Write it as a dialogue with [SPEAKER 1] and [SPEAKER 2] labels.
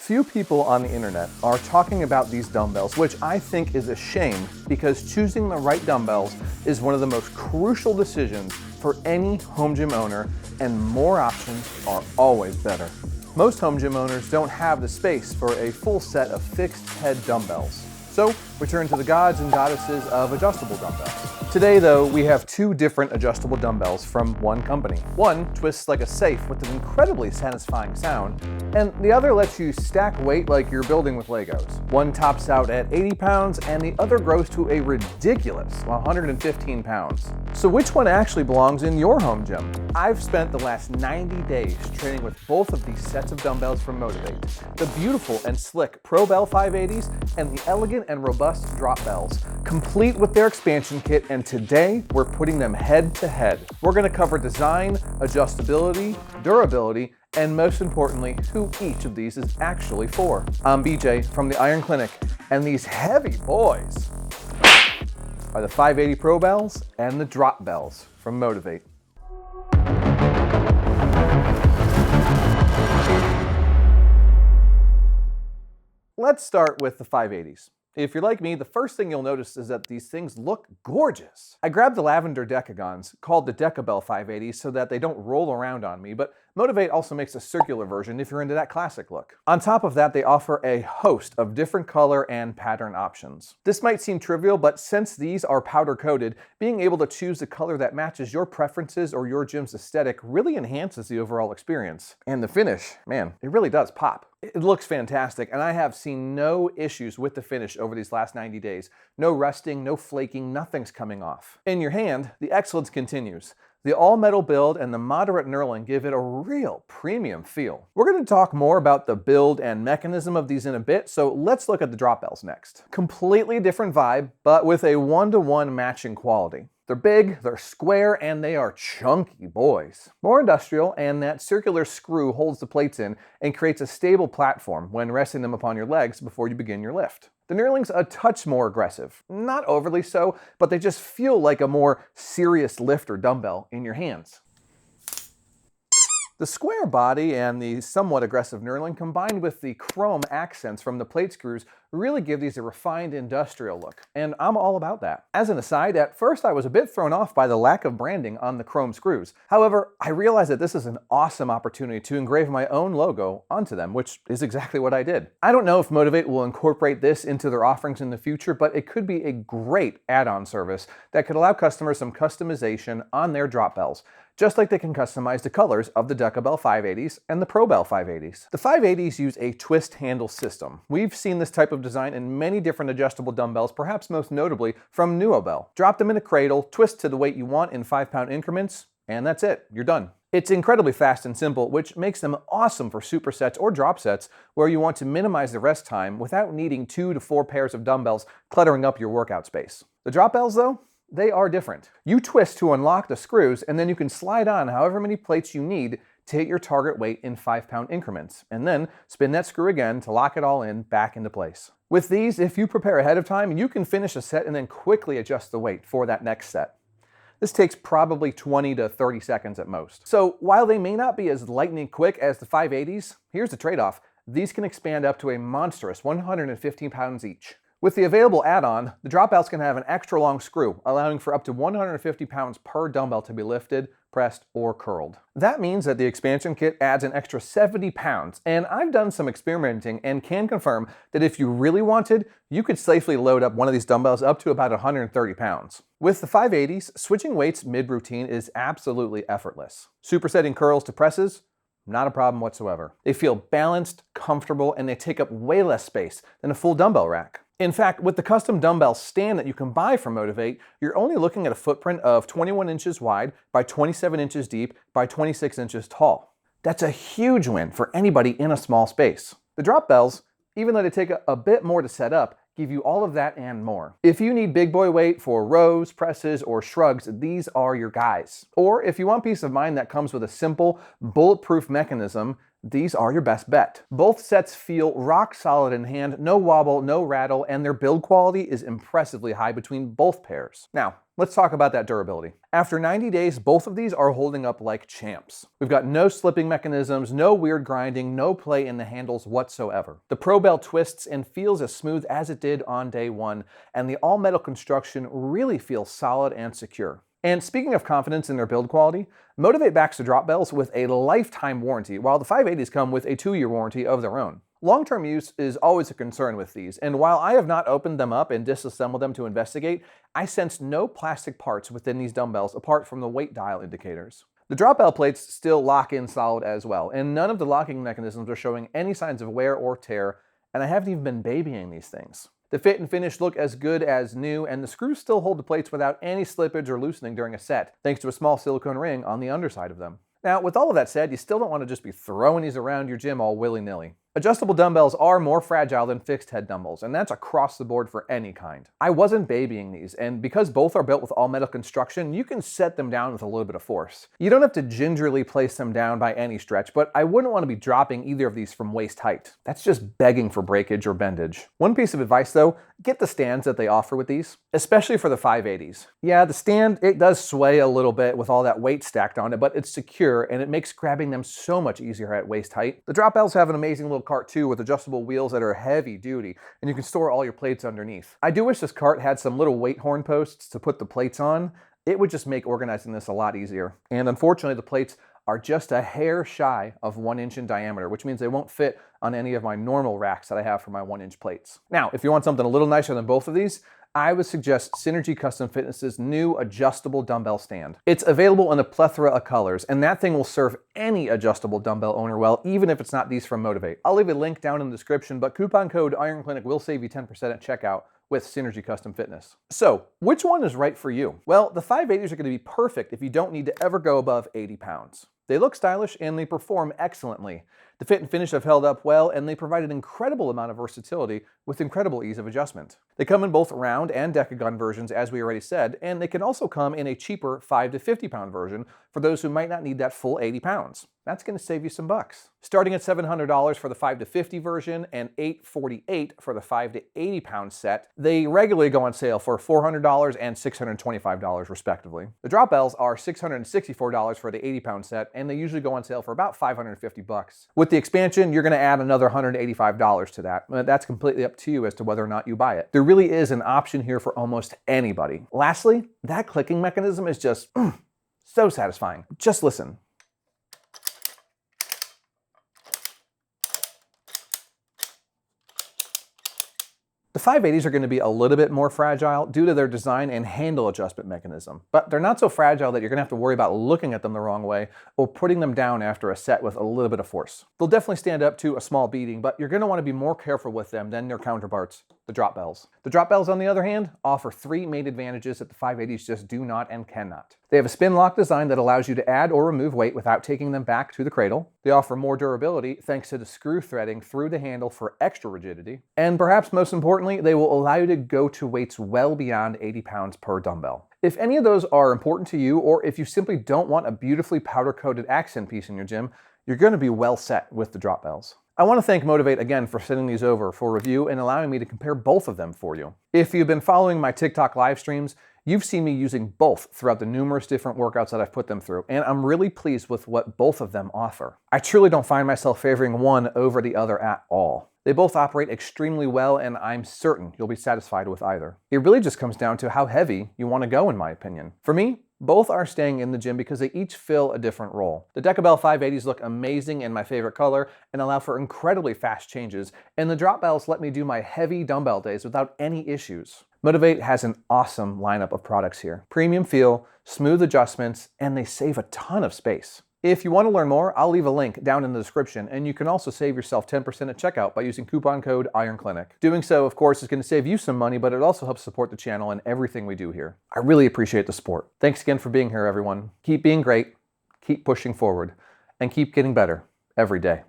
[SPEAKER 1] Few people on the internet are talking about these dumbbells, which I think is a shame because choosing the right dumbbells is one of the most crucial decisions for any home gym owner, and more options are always better. Most home gym owners don't have the space for a full set of fixed head dumbbells. So we turn to the gods and goddesses of adjustable dumbbells. Today though, we have two different adjustable dumbbells from one company. One twists like a safe with an incredibly satisfying sound, and the other lets you stack weight like you're building with Legos. One tops out at 80 pounds and the other grows to a ridiculous 115 pounds. So which one actually belongs in your home gym? I've spent the last 90 days training with both of these sets of dumbbells from Motv8, the beautiful and slick Probell 580s and the elegant and robust Dropbells, complete with their expansion kit, and today we're putting them head to head. We're going to cover design, adjustability, durability, and most importantly, who each of these is actually for. I'm BJ from the Iron Clinic, and these heavy boys are the 580 Probells and the Dropbells from Motv8. Let's start with the 580s. If you're like me, the first thing you'll notice is that these things look gorgeous. I grabbed the lavender decagons, called the Decabell 580, so that they don't roll around on me, but Motv8 also makes a circular version if you're into that classic look. On top of that, they offer a host of different color and pattern options. This might seem trivial, but since these are powder coated, being able to choose the color that matches your preferences or your gym's aesthetic really enhances the overall experience. And the finish, man, it really does pop. It looks fantastic, and I have seen no issues with the finish over these last 90 days. No rusting, no flaking, nothing's coming off. In your hand, the excellence continues. The all-metal build and the moderate knurling give it a real premium feel. We're going to talk more about the build and mechanism of these in a bit, so let's look at the Dropbells next. Completely different vibe, but with a one-to-one matching quality. They're big, they're square, and they are chunky boys. More industrial, and that circular screw holds the plates in and creates a stable platform when resting them upon your legs before you begin your lift. The knurling's a touch more aggressive. Not overly so, but they just feel like a more serious lift or dumbbell in your hands. The square body and the somewhat aggressive knurling combined with the chrome accents from the plate screws really give these a refined industrial look, and I'm all about that. As an aside, at first I was a bit thrown off by the lack of branding on the chrome screws. However, I realized that this is an awesome opportunity to engrave my own logo onto them, which is exactly what I did. I don't know if Motv8 will incorporate this into their offerings in the future, but it could be a great add-on service that could allow customers some customization on their Dropbells, just like they can customize the colors of the Decabell 580s and the Probell 580s. The 580s use a twist handle system. We've seen this type of design in many different adjustable dumbbells, perhaps most notably from Decabell. Drop them in a cradle, twist to the weight you want in 5-pound increments, and that's it, you're done. It's incredibly fast and simple, which makes them awesome for supersets or drop sets where you want to minimize the rest time without needing 2 to 4 pairs of dumbbells cluttering up your workout space. The Dropbells though? They are different. You twist to unlock the screws, and then you can slide on however many plates you need to hit your target weight in 5-pound increments, and then spin that screw again to lock it all in back into place. With these, if you prepare ahead of time, you can finish a set and then quickly adjust the weight for that next set. This takes probably 20 to 30 seconds at most. So while they may not be as lightning quick as the 580s, here's the trade-off. These can expand up to a monstrous 115 pounds each. With the available add-on, the Dropbells can have an extra long screw, allowing for up to 150 pounds per dumbbell to be lifted, pressed, or curled. That means that the expansion kit adds an extra 70 pounds, and I've done some experimenting and can confirm that if you really wanted, you could safely load up one of these dumbbells up to about 130 pounds. With the 580s, switching weights mid-routine is absolutely effortless. Supersetting curls to presses? Not a problem whatsoever. They feel balanced, comfortable, and they take up way less space than a full dumbbell rack. In fact, with the custom dumbbell stand that you can buy from Motv8, you're only looking at a footprint of 21 inches wide by 27 inches deep by 26 inches tall. That's a huge win for anybody in a small space. The Dropbells, even though they take a bit more to set up, give you all of that and more. If you need big boy weight for rows, presses, or shrugs, these are your guys. Or if you want peace of mind that comes with a simple, bulletproof mechanism, these are your best bet. Both sets feel rock solid in hand, no wobble, no rattle, and their build quality is impressively high between both pairs. Now, let's talk about that durability. After 90 days, both of these are holding up like champs. We've got no slipping mechanisms, no weird grinding, no play in the handles whatsoever. The Probell twists and feels as smooth as it did on day one, and the all-metal construction really feels solid and secure. And speaking of confidence in their build quality, Motv8 backs the Dropbells with a lifetime warranty, while the 580s come with a 2-year warranty of their own. Long-term use is always a concern with these, and while I have not opened them up and disassembled them to investigate, I sense no plastic parts within these dumbbells apart from the weight dial indicators. The Dropbell plates still lock in solid as well, and none of the locking mechanisms are showing any signs of wear or tear, and I haven't even been babying these things. The fit and finish look as good as new, and the screws still hold the plates without any slippage or loosening during a set, thanks to a small silicone ring on the underside of them. Now, with all of that said, you still don't want to just be throwing these around your gym all willy-nilly. Adjustable dumbbells are more fragile than fixed head dumbbells, and that's across the board for any kind. I wasn't babying these, and because both are built with all-metal construction, you can set them down with a little bit of force. You don't have to gingerly place them down by any stretch, but I wouldn't want to be dropping either of these from waist height. That's just begging for breakage or bendage. One piece of advice though, get the stands that they offer with these, especially for the 580s. Yeah, the stand, it does sway a little bit with all that weight stacked on it, but it's secure and it makes grabbing them so much easier at waist height. The Dropbells have an amazing little cart too with adjustable wheels that are heavy duty, and you can store all your plates underneath. I do wish this cart had some little weight horn posts to put the plates on. It would just make organizing this a lot easier. And unfortunately, the plates are just a hair shy of 1 inch in diameter, which means they won't fit on any of my normal racks that I have for my 1-inch plates. Now, if you want something a little nicer than both of these, I would suggest Synergy Custom Fitness's new adjustable dumbbell stand. It's available in a plethora of colors, and that thing will serve any adjustable dumbbell owner well, even if it's not these from Motv8. I'll leave a link down in the description, but coupon code IronClinic will save you 10% at checkout with Synergy Custom Fitness. So, which one is right for you? Well, the 580s are going to be perfect if you don't need to ever go above 80 pounds. They look stylish and they perform excellently. The fit and finish have held up well, and they provide an incredible amount of versatility with incredible ease of adjustment. They come in both round and decagon versions, as we already said, and they can also come in a cheaper 5 to 50 pound version for those who might not need that full 80 pounds. That's going to save you some bucks. Starting at $700 for the 5 to 50 version and $848 for the 5 to 80 pound set, they regularly go on sale for $400 and $625 respectively. The Dropbells are $664 for the 80 pound set, and they usually go on sale for about $550. With the expansion, you're going to add another $185 to that. That's completely up to you as to whether or not you buy it. There really is an option here for almost anybody. Lastly, that clicking mechanism is just so satisfying. Just listen. The 580s are going to be a little bit more fragile due to their design and handle adjustment mechanism, but they're not so fragile that you're going to have to worry about looking at them the wrong way or putting them down after a set with a little bit of force. They'll definitely stand up to a small beating, but you're going to want to be more careful with them than their counterparts, the Dropbells. The Dropbells, on the other hand, offer 3 main advantages that the 580s just do not and cannot. They have a spin lock design that allows you to add or remove weight without taking them back to the cradle. They offer more durability thanks to the screw threading through the handle for extra rigidity. And perhaps most importantly, they will allow you to go to weights well beyond 80 pounds per dumbbell. If any of those are important to you, or if you simply don't want a beautifully powder-coated accent piece in your gym, you're going to be well set with the Dropbells. I want to thank Motv8 again for sending these over for review and allowing me to compare both of them for you. If you've been following my TikTok live streams, you've seen me using both throughout the numerous different workouts that I've put them through, and I'm really pleased with what both of them offer. I truly don't find myself favoring one over the other at all. They both operate extremely well, and I'm certain you'll be satisfied with either. It really just comes down to how heavy you want to go, in my opinion. For me, both are staying in the gym because they each fill a different role. The Decabell 580s look amazing in my favorite color and allow for incredibly fast changes, and the Dropbells let me do my heavy dumbbell days without any issues. Motv8 has an awesome lineup of products here. Premium feel, smooth adjustments, and they save a ton of space. If you want to learn more, I'll leave a link down in the description, and you can also save yourself 10% at checkout by using coupon code IronClinic. Doing so, of course, is going to save you some money, but it also helps support the channel and everything we do here. I really appreciate the support. Thanks again for being here, everyone. Keep being great, keep pushing forward, and keep getting better every day.